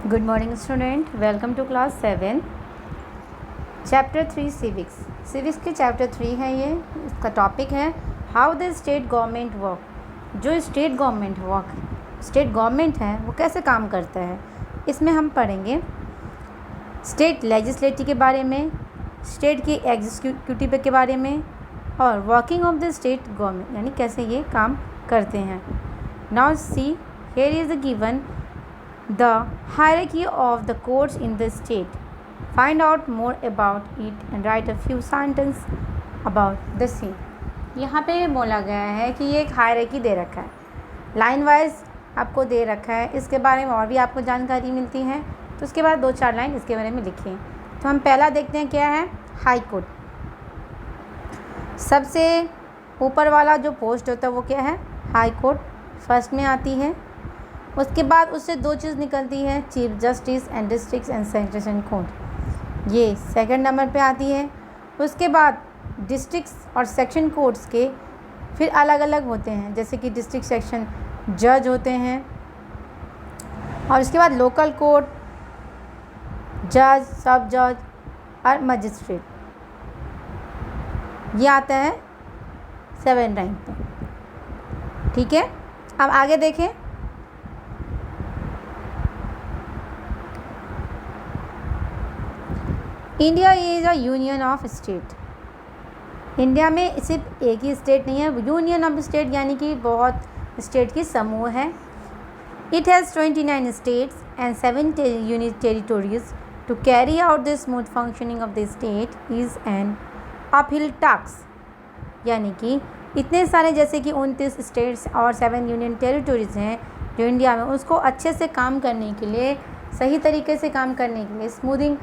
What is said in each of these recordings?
Good morning student, welcome to class 7 chapter 3 civics के chapter 3 है ये। इसका टॉपिक है how the state government work. जो स्टेट गवर्नमेंट है वो कैसे काम करता है, इसमें हम पढ़ेंगे स्टेट लेजिस्लेटिव के बारे में, स्टेट की एग्जीक्यूटिव के बारे में और working of the state government यानी कैसे ये काम करते हैं। Now see here is given the hierarchy of the courts in the state. Find out more about it and write a few sentences about the same. यहाँ पे बोला गया है कि ये एक हायरार्की दे रखा है, लाइन वाइज आपको दे रखा है। इसके बारे में और भी आपको जानकारी मिलती है, तो उसके बाद 2-4 लाइन इसके बारे में लिखिए। तो हम पहला देखते हैं क्या है। हाई कोर्ट, सबसे ऊपर वाला जो पोस्ट होता है वो क्या है, हाई कोर्ट फर्स्ट में आती है। उसके बाद उससे 2 चीज़ निकलती है, chief justice and district and session court, ये सेकंड नंबर पे आती है। उसके बाद डिस्ट्रिक्ट्स और सेक्शन कोर्ट्स के फिर अलग अलग होते हैं, जैसे कि डिस्ट्रिक्ट सेक्शन जज होते हैं, और उसके बाद लोकल कोर्ट, जज, सब जज और मजिस्ट्रेट, ये आता है 7 रैंक पे। ठीक है, अब आगे देखें। India is a union of state. India में सिर्फ एक ही स्टेट नहीं है, यूनियन ऑफ स्टेट यानी कि बहुत स्टेट की समूह है। It has 29 states and 7 unit territories. To carry out the smooth functioning of the state is an uphill task. यानी कि इतने सारे जैसे कि 29 स्टेट्स और 7 यूनियन टेरिटोरीज हैं जो इंडिया में, उसको अच्छे से काम करने के लिए, सही तरीके से काम करने के लिए, स्मूथिंग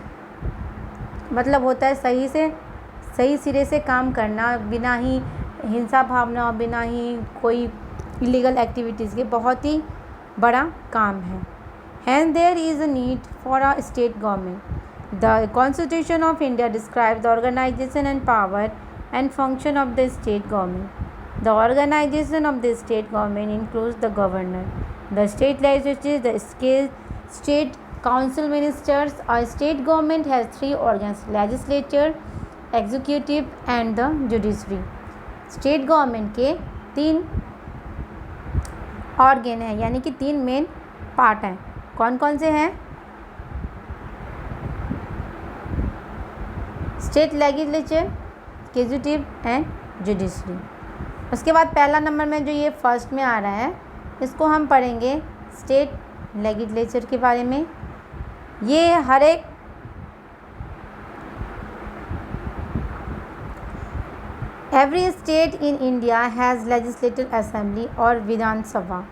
मतलब होता है सही सिरे से काम करना, बिना ही हिंसा भावना, बिना ही कोई इलीगल एक्टिविटीज़ के, बहुत ही बड़ा काम है। And there is a need for a state government. The constitution of India describe the organisation and power and function of the state government. The organisation of the state government includes the governor, the state legislature, the state council ministers. Our state government has 3 organs: legislature, executive and the judiciary. State government के 3 organ हैं, यानी कि 3 main part हैं। कौन कौन से हैं? State legislature, executive and judiciary. उसके बाद पहला नंबर में जो ये फर्स्ट में आ रहा है, इसको हम पढ़ेंगे स्टेट लेजिस्लेचर के बारे में। ये हर एक every state in India has legislative assembly और Vidhan Sabha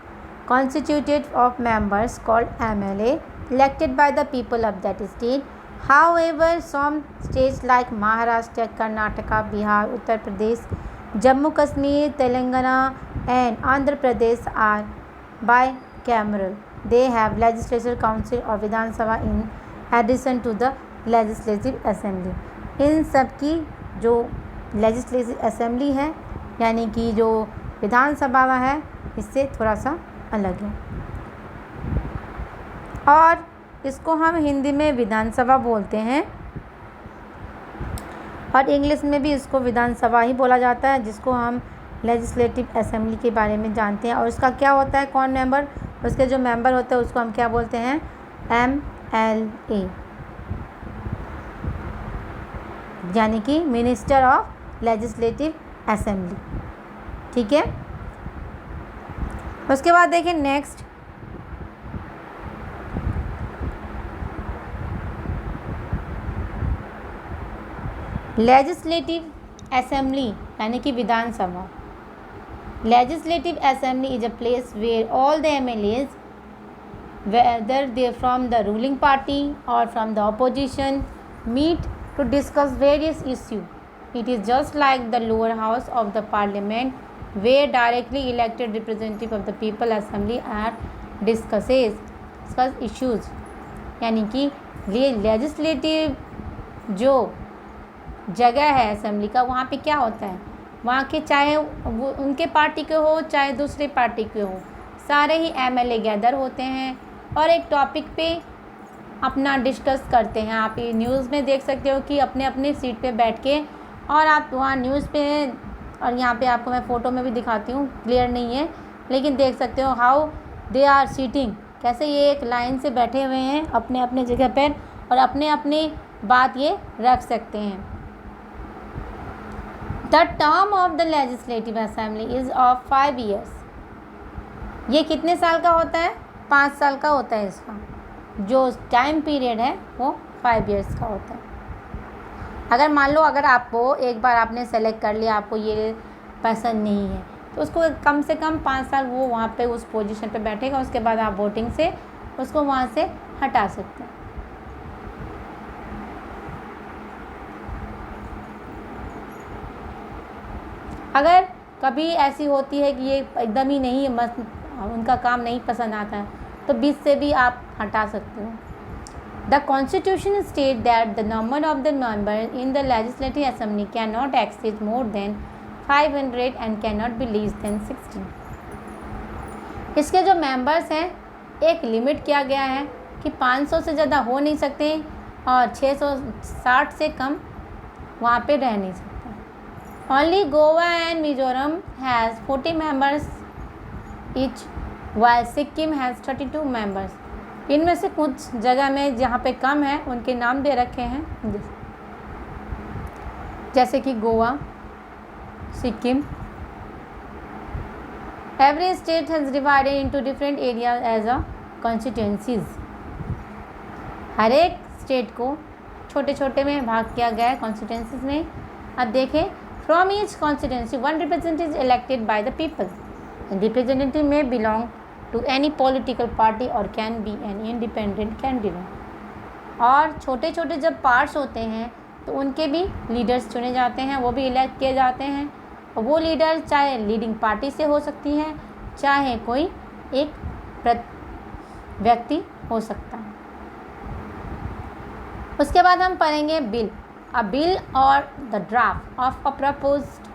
constituted of members called MLA elected by the people of that state. However some states like Maharashtra, Karnataka, Bihar, Uttar Pradesh, Jammu Kashmir, Telangana and Andhra Pradesh are bicameral. They have legislature council और विधानसभा in addition to the legislative assembly. इन सब की जो legislative assembly है, यानी कि जो विधानसभा है, इससे थोड़ा सा अलग है, और इसको हम हिंदी में विधानसभा बोलते हैं और इंग्लिश में भी इसको विधानसभा ही बोला जाता है, जिसको हम लेजिस्लेटिव असेंबली के बारे में जानते हैं। और उसका क्या होता है, कौन मेंबर, उसके जो मेंबर होते हैं उसको हम क्या बोलते हैं, MLA, यानी कि मिनिस्टर ऑफ लेजिस्लेटिव असेंबली। ठीक है, उसके बाद देखिए नेक्स्ट, लेजिस्लेटिव असेंबली यानी कि विधानसभा। Legislative Assembly is a place where all the MLAs, whether they are from the ruling party or from the opposition, meet to discuss various issues. It is just like the lower house of the parliament, where directly elected representative of the people assembly are discuss issues. यानी कि legislative जो जगह है assembly का, वहाँ पे क्या होता है, वहाँ के चाहे वो उनके पार्टी के हो चाहे दूसरे पार्टी के हो, सारे ही MLA गैदर होते हैं और एक टॉपिक पे अपना डिस्कस करते हैं। आप ये न्यूज़ में देख सकते हो कि अपने अपने सीट पे बैठ के, और आप वहाँ न्यूज़ पे, और यहाँ पे आपको मैं फ़ोटो में भी दिखाती हूँ, क्लियर नहीं है लेकिन देख सकते हो हाउ दे आर सीटिंग, कैसे ये एक लाइन से बैठे हुए हैं अपने अपने जगह पर, और अपने अपनी बात ये रख सकते हैं। The term of the legislative assembly is of 5 years। ये कितने साल का होता है? 5 साल का होता है। इसका जो टाइम पीरियड है वो 5 years का होता है। अगर मान लो अगर आपको एक बार आपने सेलेक्ट कर लिया, आपको ये पसंद नहीं है, तो उसको कम से कम 5 साल वो वहाँ पे उस पोजीशन पे बैठेगा, उसके बाद आप वोटिंग से उसको वहाँ से हटा सकते हैं। अगर कभी ऐसी होती है कि ये एकदम ही नहीं उनका काम नहीं पसंद आता है, तो बीच से भी आप हटा सकते हो। The constitution state that the number of the member in the legislative assembly can not exceed more than 500 and can not be less than 16। इसके जो मेंबर्स हैं, एक लिमिट किया गया है कि 500 से ज़्यादा हो नहीं सकते और 660 से कम वहाँ पे रह नहीं सकते। Only Goa and Mizoram has 40 members each, while Sikkim has 32 members। इनमें से कुछ जगह में जहाँ पे कम है उनके नाम दे रखे हैं, जैसे कि Goa, Sikkim. Every state has divided into different areas as a constituencies। हर एक स्टेट को छोटे छोटे में भाग किया गया है कॉन्स्टिट्यूंसीज में। अब देखें, from each constituency one representative is elected by the people, and representative may belong to any political party or can be an independent candidate। और छोटे छोटे जब पार्ट्स होते हैं तो उनके भी लीडर्स चुने जाते हैं, वो भी इलेक्ट किए जाते हैं, और वो लीडर चाहे लीडिंग पार्टी से हो सकती है, चाहे कोई एक व्यक्ति हो सकता है। उसके बाद हम पढ़ेंगे bill. A bill or the draft of a proposed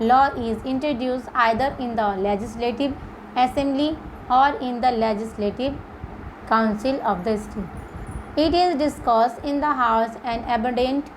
law is introduced either in the legislative assembly or in the legislative council of the state. It is discussed in the house and amended